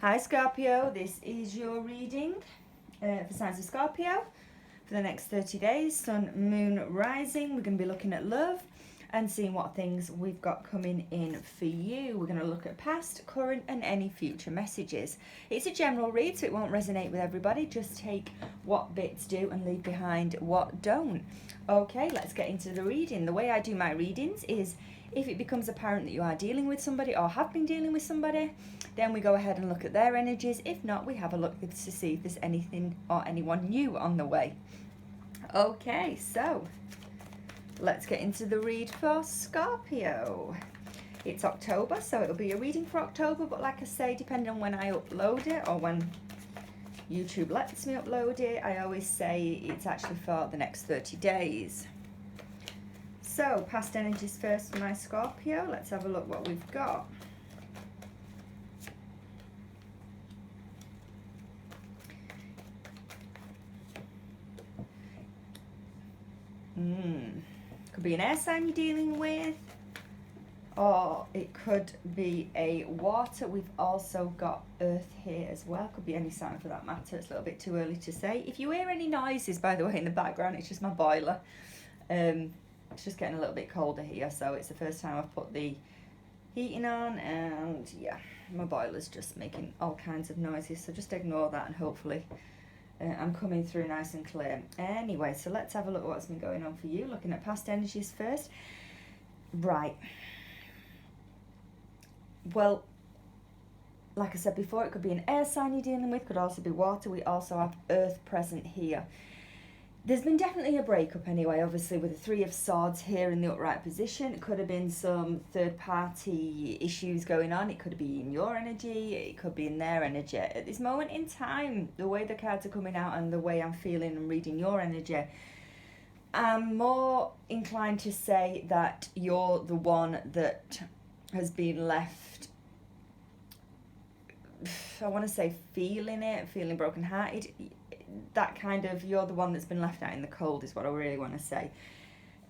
Hi Scorpio, this is your reading for signs of Scorpio for the next 30 days, Sun, Moon, Rising. We're going to be looking at love and seeing what things we've got coming in for you. We're going to look at past, current and any future messages. It's a general read, so it won't resonate with everybody. Just take what bits do and leave behind what don't. Okay, let's get into the reading. The way I do my readings is if it becomes apparent that you are dealing with somebody or have been dealing with somebody, then we go ahead and look at their energies. If not, we have a look to see if there's anything or anyone new on the way. Okay, so let's get into the read for Scorpio. It's October, so it'll be a reading for October, but like I say, depending on when I upload it or when YouTube lets me upload it, I always say it's actually for the next 30 days. So, past energies first for my Scorpio. Let's have a look what we've got. Could be an air sign you're dealing with, or it could be a water. We've also got earth here as well. Could be any sign for that matter. It's a little bit too early to say. If you hear any noises, by the way, in the background, it's just my boiler. It's just getting a little bit colder here, so it's the first time I've put the heating on, and yeah, my boiler's just making all kinds of noises, so just ignore that, and hopefully I'm coming through nice and clear. Anyway, so let's have a look at what's been going on for you, looking at past energies first. Right. Well, like I said before, it could be an air sign you're dealing with, could also be water. We also have earth present here. There's been definitely a breakup anyway, obviously, with the Three of Swords here in the upright position. It could have been some third-party issues going on. It could be in your energy. It could be in their energy. At this moment in time, the way the cards are coming out and the way I'm feeling and reading your energy, I'm more inclined to say that you're the one that has been left, I want to say feeling brokenhearted. That kind of, you're the one that's been left out in the cold is what I really want to say.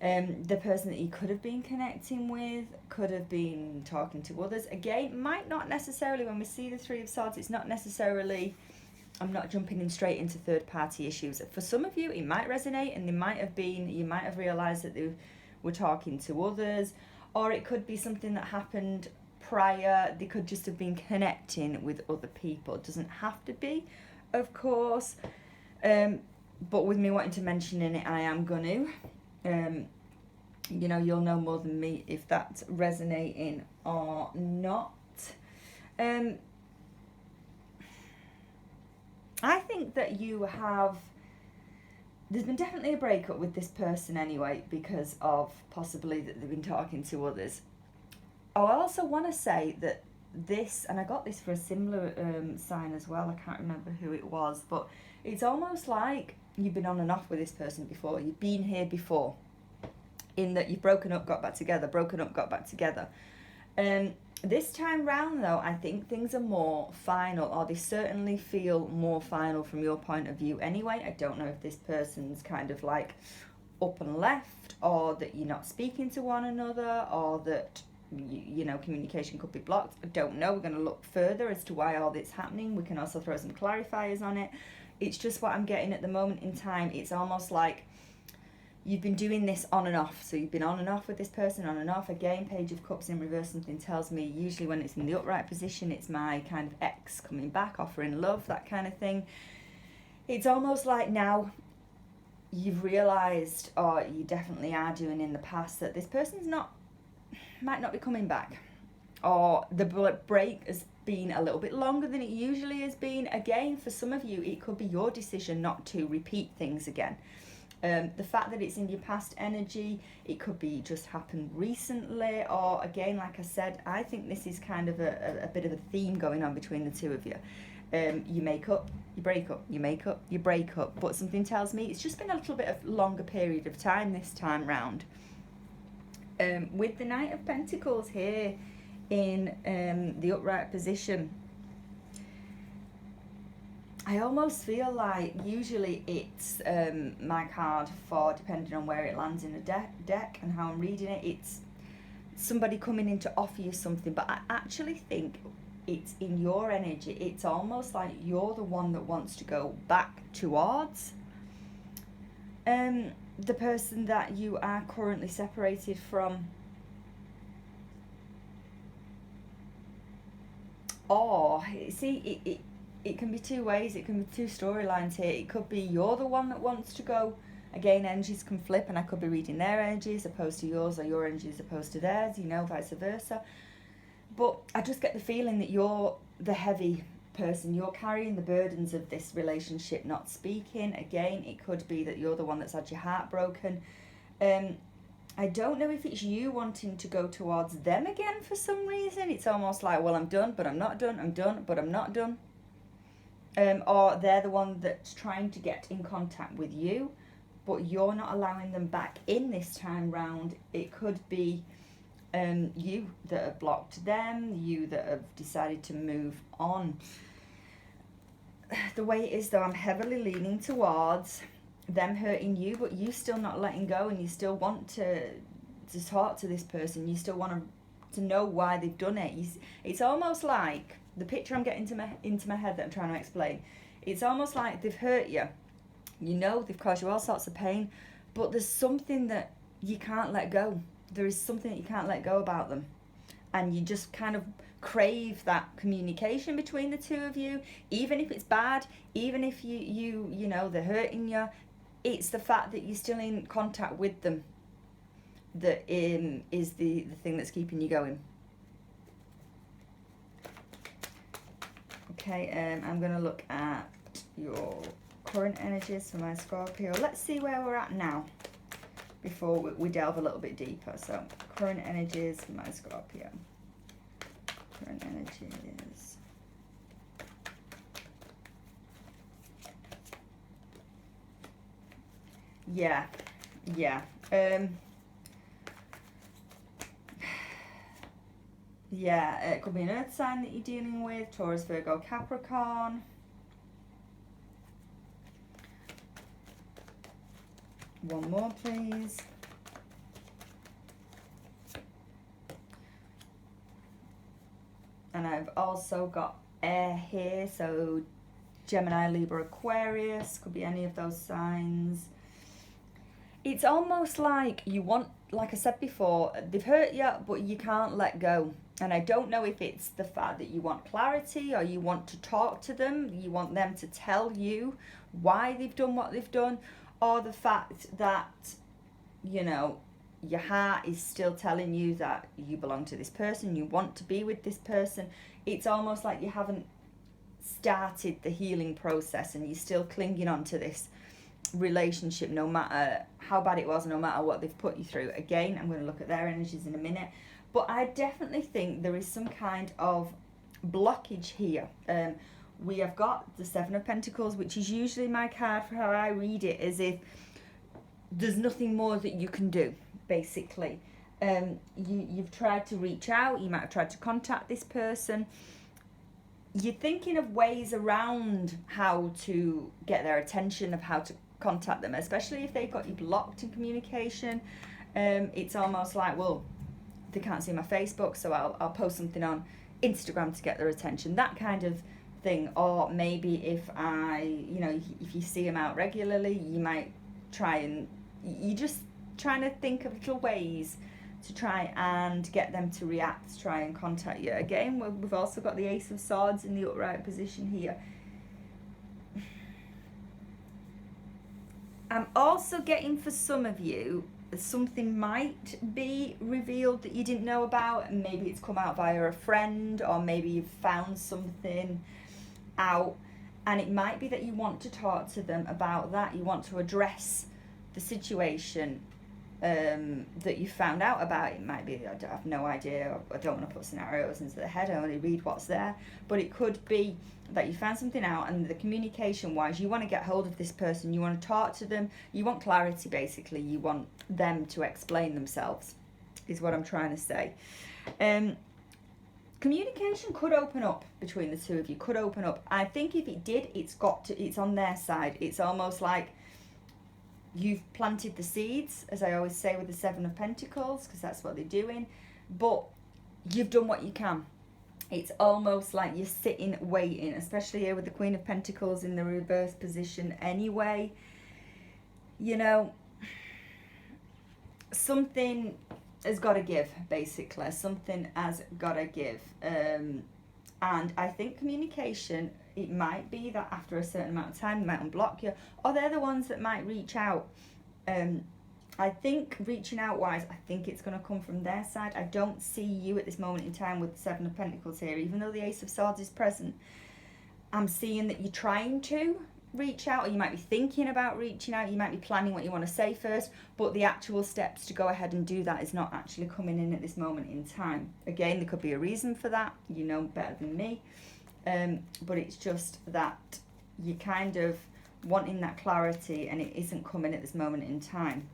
The person that you could have been connecting with, could have been talking to others. Again, might not necessarily, when we see the Three of Swords, it's not necessarily, I'm not jumping in straight into third party issues. For some of you, it might resonate, and they might have been, you might have realised that they were talking to others, or it could be something that happened prior. They could just have been connecting with other people. It doesn't have to be, of course. But with me wanting to mention in it, I am going to. You know, you'll know more than me if that's resonating or not. I think that you have, there's been definitely a breakup with this person anyway, because of possibly that they've been talking to others. Oh, I also want to say that this, and I got this for a similar sign as well, I can't remember who it was, but it's almost like you've been on and off with this person before. You've been here before, in that you've broken up, got back together, broken up, got back together. This time round, though, I think things are more final, or they certainly feel more final from your point of view anyway. I don't know if this person's kind of like up and left, or that you're not speaking to one another, or that you know, communication could be blocked. I don't know. We're going to look further as to why all this happening. We can also throw some clarifiers on it. It's just what I'm getting at the moment in time. It's almost like you've been doing this on and off. So you've been on and off with this person, on and off. Again, Page of Cups in reverse, something tells me usually when it's in the upright position, it's my kind of ex coming back, offering love, that kind of thing. It's almost like now you've realised, or you definitely are doing in the past, that this person's might not be coming back, or the break has been a little bit longer than it usually has been. Again, for some of you, it could be your decision not to repeat things again. The fact that it's in your past energy, it could be just happened recently, or again, like I said, I think this is kind of a bit of a theme going on between the two of you. You make up, you break up, you make up, you break up, but something tells me it's just been a little bit of longer period of time this time round. With the Knight of Pentacles here in the upright position, I almost feel like usually it's my card for, depending on where it lands in the deck and how I'm reading it, it's somebody coming in to offer you something. But I actually think it's in your energy. It's almost like you're the one that wants to go back towards the person that you are currently separated from. Or, see, it can be two ways. It can be two storylines here. It could be you're the one that wants to go. Again, energies can flip, and I could be reading their energy as opposed to yours, or your energy as opposed to theirs, you know, vice versa. But I just get the feeling that you're the heavy person. You're carrying the burdens of this relationship not speaking. Again, it could be that you're the one that's had your heart broken. I don't know if it's you wanting to go towards them again for some reason. It's almost like, well, I'm done, but I'm not done. I'm done, but I'm not done. Or they're the one that's trying to get in contact with you, but you're not allowing them back in this time round. It could be you that have blocked them, you that have decided to move on. The way it is, though, I'm heavily leaning towards them hurting you, but you still not letting go, and you still want to talk to this person. You still want to know why they've done it. It's almost like the picture I'm getting into my head that I'm trying to explain. It's almost like they've hurt you. You know, they've caused you all sorts of pain, but there's something that you can't let go. There is something that you can't let go about them, and you just kind of crave that communication between the two of you, even if it's bad, even if you know they're hurting you. It's the fact that you're still in contact with them that is the thing that's keeping you going. Okay, I'm going to look at your current energies for my Scorpio. Let's see where we're at now before we delve a little bit deeper. So, current energies for my Scorpio. Current energies. Yeah. Yeah, it could be an earth sign that you're dealing with, Taurus, Virgo, Capricorn. One more, please. And I've also got air here, so Gemini, Libra, Aquarius, could be any of those signs. It's almost like you want, like I said before, they've hurt you, but you can't let go. And I don't know if it's the fact that you want clarity, or you want to talk to them, you want them to tell you why they've done what they've done, or the fact that, you know, your heart is still telling you that you belong to this person, you want to be with this person. It's almost like you haven't started the healing process, and you're still clinging on to this relationship, no matter how bad it was, no matter what they've put you through. Again, I'm going to look at their energies in a minute, but I definitely think there is some kind of blockage here. We have got the Seven of Pentacles, which is usually my card for how I read it, as if there's nothing more that you can do, basically. You've tried to reach out, you might have tried to contact this person. You're thinking of ways around how to get their attention, of how to contact them, especially if they've got you blocked in communication. It's almost like, well, they can't see my Facebook, so I'll post something on Instagram to get their attention, that kind of thing. Or maybe if if you see them out regularly, you might try and, you're just trying to think of little ways to try and get them to react, try and contact you. Again, we've also got the Ace of Swords in the upright position here. I'm also getting, for some of you, something might be revealed that you didn't know about, and maybe it's come out via a friend, or maybe you've found something out, and it might be that you want to talk to them about that. You want to address the situation that you found out about. It might be, I have no idea, I don't want to put scenarios into the head, I only read what's there, but it could be that you found something out, and the communication wise, you want to get hold of this person, you want to talk to them, you want clarity, basically. You want them to explain themselves, is what I'm trying to say. Communication could open up between the two of you, could open up. I think if it did, it's on their side. It's almost like you've planted the seeds, as I always say with the Seven of Pentacles, because that's what they're doing, but you've done what you can. It's almost like you're sitting waiting, especially here with the Queen of Pentacles in the reverse position anyway. You know, something has got to give, basically. Something has got to give. And I think communication, it might be that after a certain amount of time, they might unblock you, or they're the ones that might reach out. I think reaching out wise, I think it's going to come from their side. I don't see you at this moment in time with the Seven of Pentacles here, even though the Ace of Swords is present. I'm seeing that you're trying to reach out, or you might be thinking about reaching out, you might be planning what you want to say first, but the actual steps to go ahead and do that is not actually coming in at this moment in time. Again, there could be a reason for that, you know better than me, but it's just that you're kind of wanting that clarity and it isn't coming at this moment in time.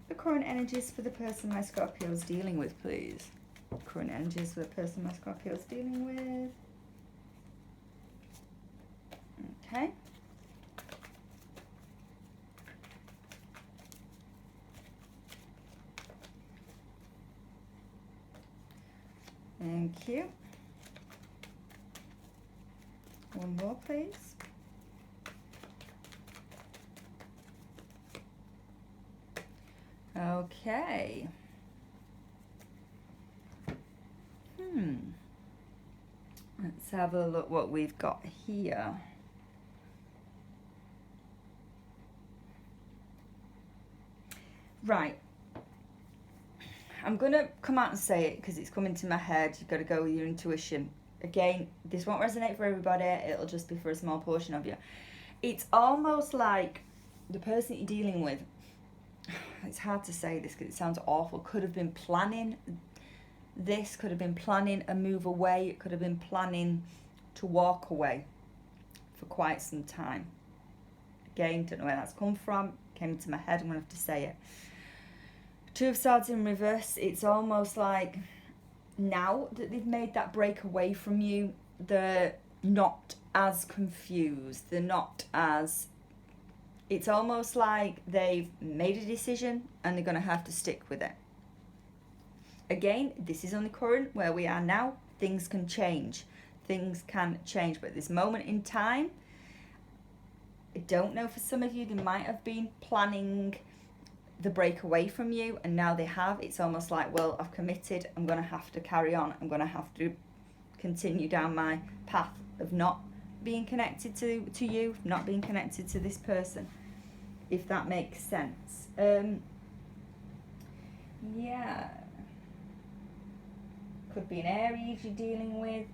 The current energies for the person my Scorpio is dealing with, please. Current energies for the person my Scorpio is dealing with. Okay. Thank you. One more, please. Okay. Let's have a look what we've got here. Right. I'm going to come out and say it because it's coming to my head. You've got to go with your intuition. Again, this won't resonate for everybody. It'll just be for a small portion of you. It's almost like the person you're dealing with, it's hard to say this because it sounds awful, could have been planning this, could have been planning a move away, it could have been planning to walk away for quite some time. Again, don't know where that's come from. Came into my head, I'm going to have to say it. Two of Swords in reverse, it's almost like now that they've made that break away from you, they're not as confused, they're not as... It's almost like they've made a decision and they're going to have to stick with it. Again, this is only current, where we are now. Things can change. Things can change. But at this moment in time, I don't know, for some of you, they might have been planning the break away from you, and now they have. It's almost like, well, I've committed. I'm going to have to carry on. I'm going to have to continue down my path of not being connected to you, not being connected to this person, if that makes sense. Yeah. Could be an Aries you're dealing with.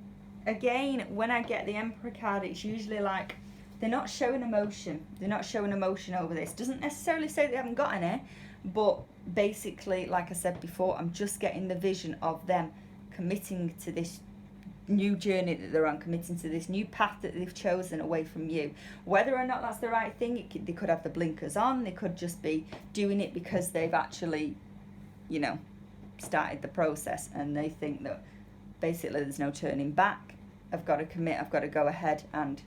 Again, when I get the Emperor card, it's usually like they're not showing emotion. They're not showing emotion over this. Doesn't necessarily say they haven't got any, but basically, like I said before, I'm just getting the vision of them committing to this new journey that they're on, committing to this new path that they've chosen away from you. Whether or not that's the right thing, they could have the blinkers on, they could just be doing it because they've actually, you know, started the process and they think that basically there's no turning back. I've got to commit, I've got to go ahead and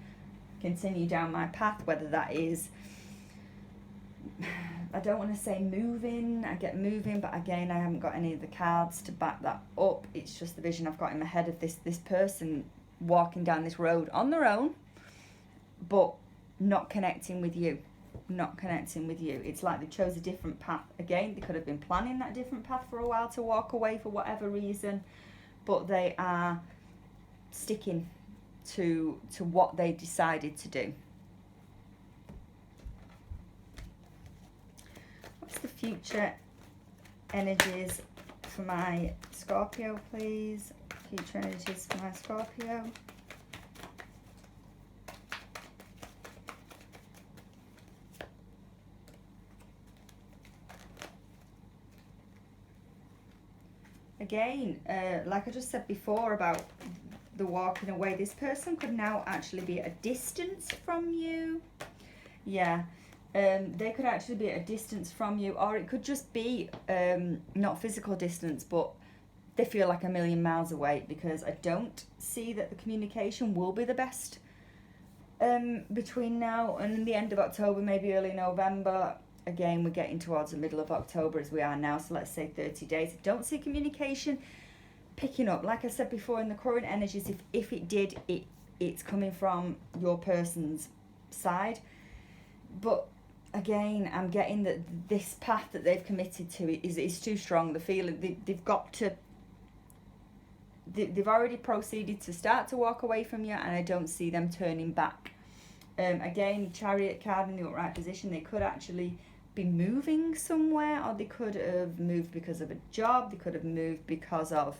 continue down my path, whether that is, I don't want to say moving, I get moving, but again, I haven't got any of the cards to back that up. It's just the vision I've got in my head of this person walking down this road on their own, but not connecting with you. Not connecting with you. It's like they chose a different path. Again, they could have been planning that different path for a while to walk away for whatever reason, but they are sticking to what they decided to do. What's the future energies for my Scorpio, please? Future energies for my Scorpio. Again, like I just said before about the walking away, this person could now actually be at a distance from you. Yeah, they could actually be at a distance from you, or it could just be not physical distance, but they feel like a million miles away, because I don't see that the communication will be the best between now and the end of October, maybe early November. Again, we're getting towards the middle of October as we are now, so let's say 30 days. I don't see communication picking up, like I said before, in the current energies, if it did, it's coming from your person's side. But again, I'm getting that this path that they've committed to is too strong. The feeling they've got to, they've already proceeded to start to walk away from you, and I don't see them turning back. Again, Chariot card in the upright position, they could actually be moving somewhere, or they could have moved because of a job, they could have moved because of,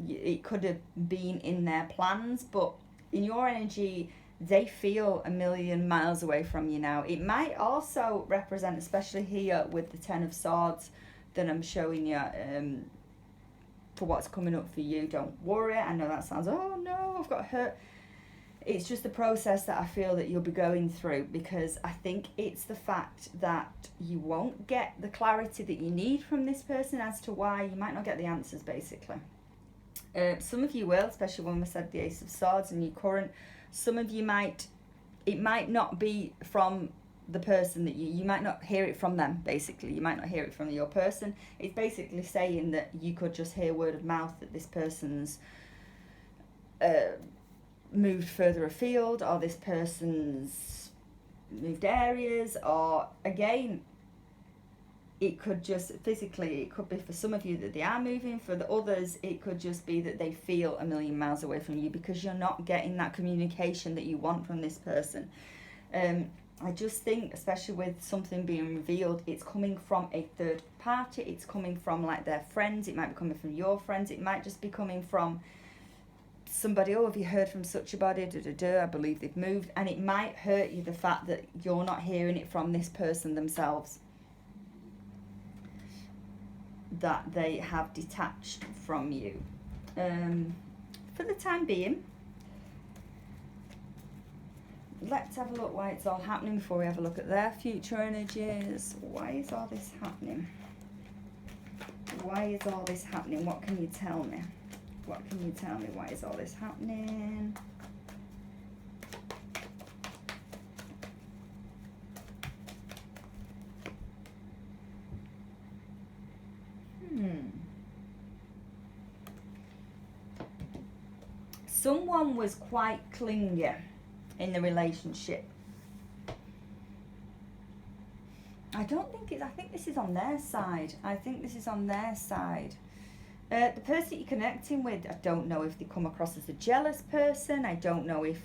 it could have been in their plans, but in your energy, they feel a million miles away from you now. It might also represent, especially here with the Ten of Swords that I'm showing you, for what's coming up for you. Don't worry, I know that sounds, oh no, I've got hurt. It's just the process that I feel that you'll be going through, because I think it's the fact that you won't get the clarity that you need from this person as to why. You might not get the answers, basically. Some of you will, especially when we said the Ace of Swords and your current. Some of you might, it might not be from the person that you might not hear it from them, basically. You might not hear it from your person. It's basically saying that you could just hear word of mouth that this person's moved further afield, or this person's moved areas, or again, it could just physically, it could be for some of you that they are moving, for the others it could just be that they feel a million miles away from you because you're not getting that communication that you want from this person. I just think, especially with something being revealed, it's coming from a third party, it's coming from like their friends, it might be coming from your friends, it might just be coming from somebody, oh, have you heard from such a body, I believe they've moved, and it might hurt you the fact that you're not hearing it from this person themselves, that they have detached from you. For the time being, let's have a look why it's all happening before we have a look at their future energies. Why is all this happening? Why is all this happening? What can you tell me? What can you tell me? Why is all this happening? Someone was quite clingy in the relationship. I don't think it's, I think this is on their side. I think this is on their side. The person you're connecting with, I don't know if they come across as a jealous person. I don't know if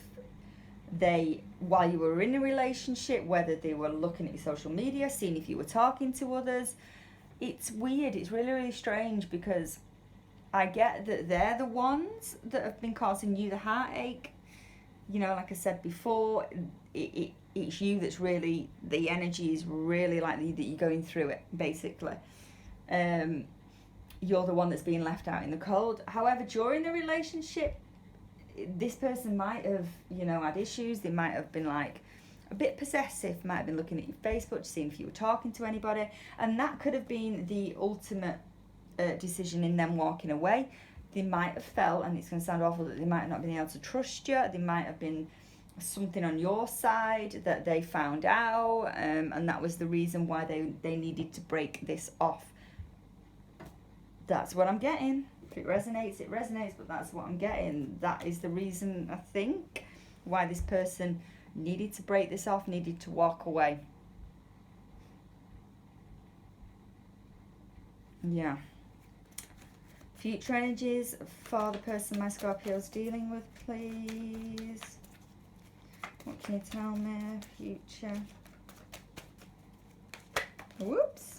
they, while you were in a relationship, whether they were looking at your social media, seeing if you were talking to others. It's weird. It's really, really strange, because I get that they're the ones that have been causing you the heartache. You know, like I said before, it's you that's really, the energy is really like that you're going through it, basically. You're the one that's being left out in the cold. However, during the relationship, this person might have, you know, had issues. They might have been like a bit possessive, might have been looking at your Facebook, seeing if you were talking to anybody. And that could have been the ultimate decision in them walking away. They might have felt, and it's going to sound awful, that they might have not been able to trust you. They might have been something on your side that they found out, and that was the reason why they needed to break this off. That's what I'm getting. If it resonates, it resonates, but that's what I'm getting. That is the reason, I think, why this person needed to break this off, needed to walk away. Yeah. Future energies for the person my Scorpio's dealing with, please. What can you tell me? Future. Whoops.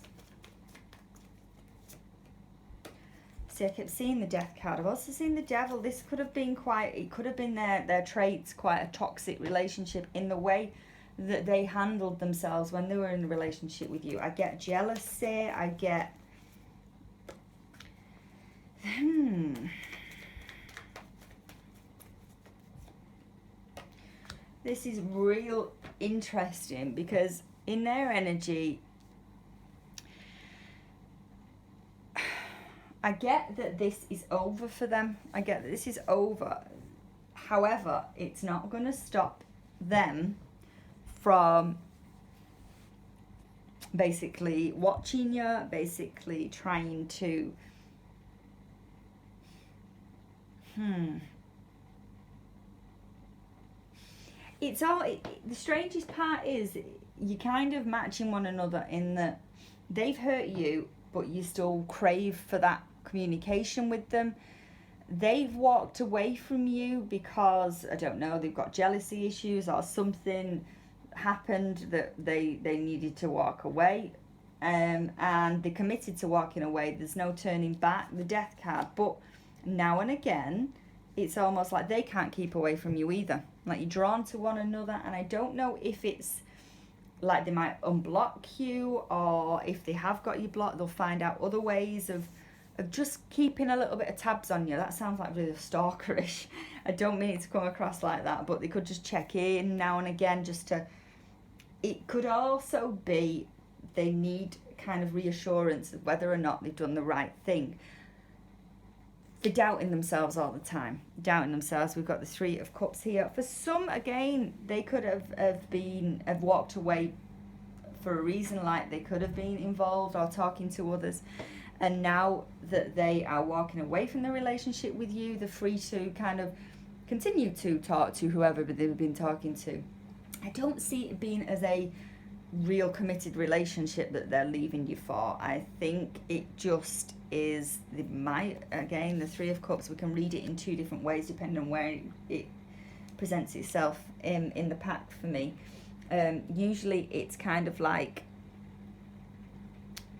See, I kept seeing the Death card. I've also seen the Devil. This could have been quite, it could have been their traits, quite a toxic relationship in the way that they handled themselves when they were in a relationship with you. I get jealousy, I get... This is real interesting, because in their energy, I get that this is over for them. I get that this is over. However, it's not going to stop them from basically watching you, basically trying to It's all, the strangest part is you're kind of matching one another in that they've hurt you, but you still crave for that communication with them. They've walked away from you because, I don't know, they've got jealousy issues or something happened that they needed to walk away. And they're committed to walking away. There's no turning back, the death card. But now and again, it's almost like they can't keep away from you either. Like, you're drawn to one another, and I don't know if it's like they might unblock you, or if they have got you blocked, they'll find out other ways of just keeping a little bit of tabs on you. That sounds like really stalkerish. I don't mean it to come across like that, but they could just check in now and again just to... It could also be they need kind of reassurance of whether or not they've done the right thing. They're doubting themselves all the time. Doubting themselves. We've got the Three of Cups here. For some, again, they could have walked away for a reason, like they could have been involved or talking to others. And now that they are walking away from the relationship with you, they're free to kind of continue to talk to whoever they've been talking to. I don't see it being as a real committed relationship that they're leaving you for. I think it just is, again, the Three of Cups, we can read it in two different ways depending on where it presents itself in the pack for me. Usually it's kind of like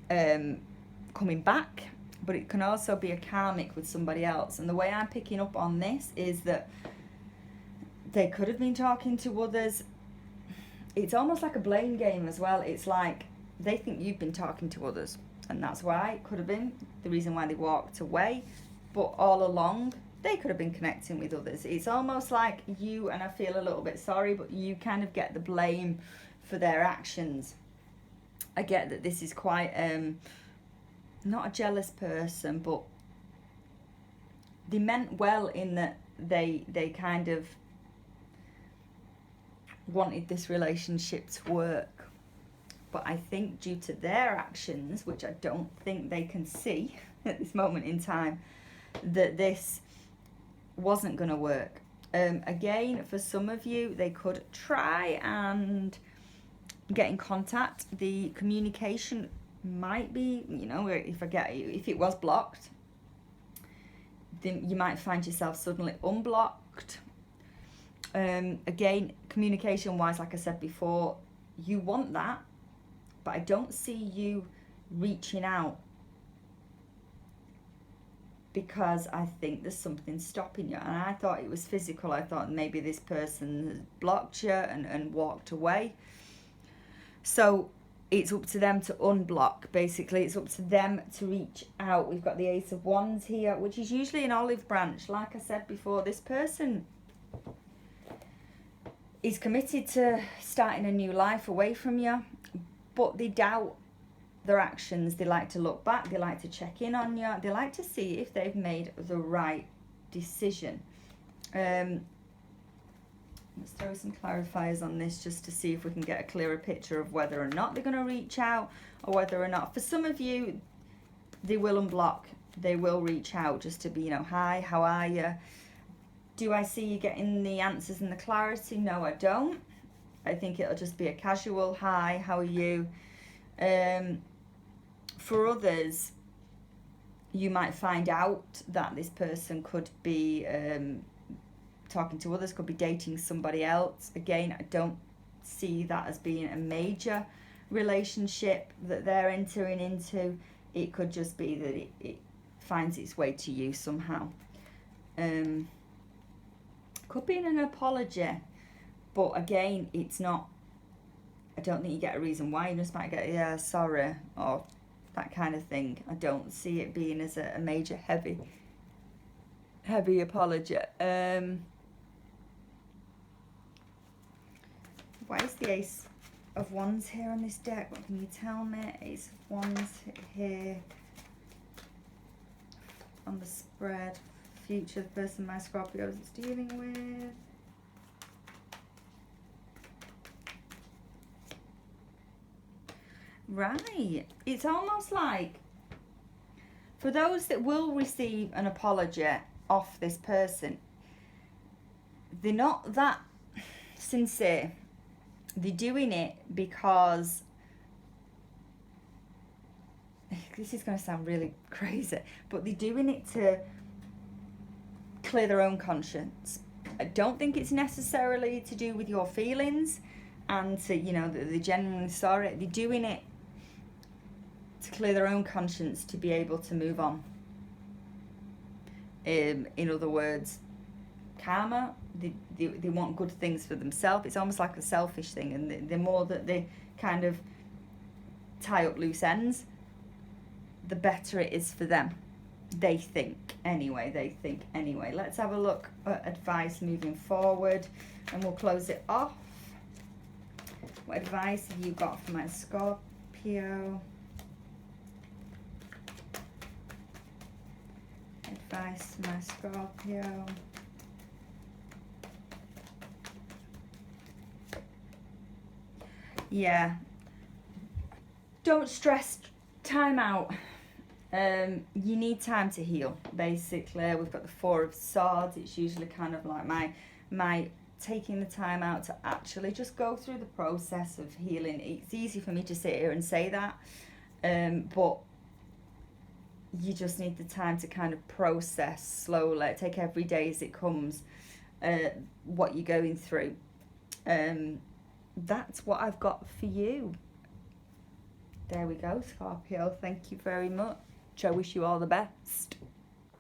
coming back, but it can also be a karmic with somebody else. And the way I'm picking up on this is that they could have been talking to others. It's almost like a blame game as well. It's like they think you've been talking to others, and that's why it could have been the reason why they walked away. But all along, they could have been connecting with others. It's almost like you, and I feel a little bit sorry, but you kind of get the blame for their actions. I get that this is quite, not a jealous person, but they meant well in that they kind of wanted this relationship to work. But I think due to their actions, which I don't think they can see at this moment in time, that this wasn't going to work. Again, for some of you, they could try and get in contact. The communication might be, if it was blocked, then you might find yourself suddenly unblocked. Again, communication wise, like I said before, you want that, but I don't see you reaching out, because I think there's something stopping you. And I thought it was physical. I thought maybe this person has blocked you and walked away. So it's up to them to unblock, basically. It's up to them to reach out. We've got the Ace of Wands here, which is usually an olive branch. Like I said before, this person is committed to starting a new life away from you, but they doubt their actions. They like to look back. They like to check in on you. They like to see if they've made the right decision. Let's throw some clarifiers on this just to see if we can get a clearer picture of whether or not they're going to reach out, or whether or not, for some of you, they will unblock. They will reach out just to be, hi, how are you? Do I see you getting the answers and the clarity? No, I don't. I think it'll just be a casual, hi, how are you? For others, you might find out that this person could be talking to others, could be dating somebody else. Again, I don't see that as being a major relationship that they're entering into. It could just be that it finds its way to you somehow. Could be in an apology, but again, it's not, I don't think you get a reason why. You just might get, yeah, sorry, or that kind of thing. I don't see it being as a major heavy apology. Why is the Ace of Wands here on this deck? What can you tell me? Ace of Wands here on the spread. Future, the person my Scorpio is dealing with. Right. It's almost like, for those that will receive an apology, off this person, they're not that sincere. They're doing it because, this is going to sound really crazy, but they're doing it to clear their own conscience. I don't think it's necessarily to do with your feelings and to, you know, that they're genuinely sorry. They're doing it to clear their own conscience, to be able to move on. In other words, karma, they want good things for themselves. It's almost like a selfish thing, and the more that they kind of tie up loose ends, the better it is for them. They think anyway. Let's have a look at advice moving forward, and we'll close it off. What advice have you got for my Scorpio? Advice for my Scorpio. Yeah. Don't stress. Time out. You need time to heal, basically. We've got the Four of Swords. It's usually kind of like my taking the time out to actually just go through the process of healing. It's easy for me to sit here and say that, but you just need the time to kind of process slowly, take every day as it comes, what you're going through. That's what I've got for you. There we go, Scorpio. Thank you very much. I wish you all the best.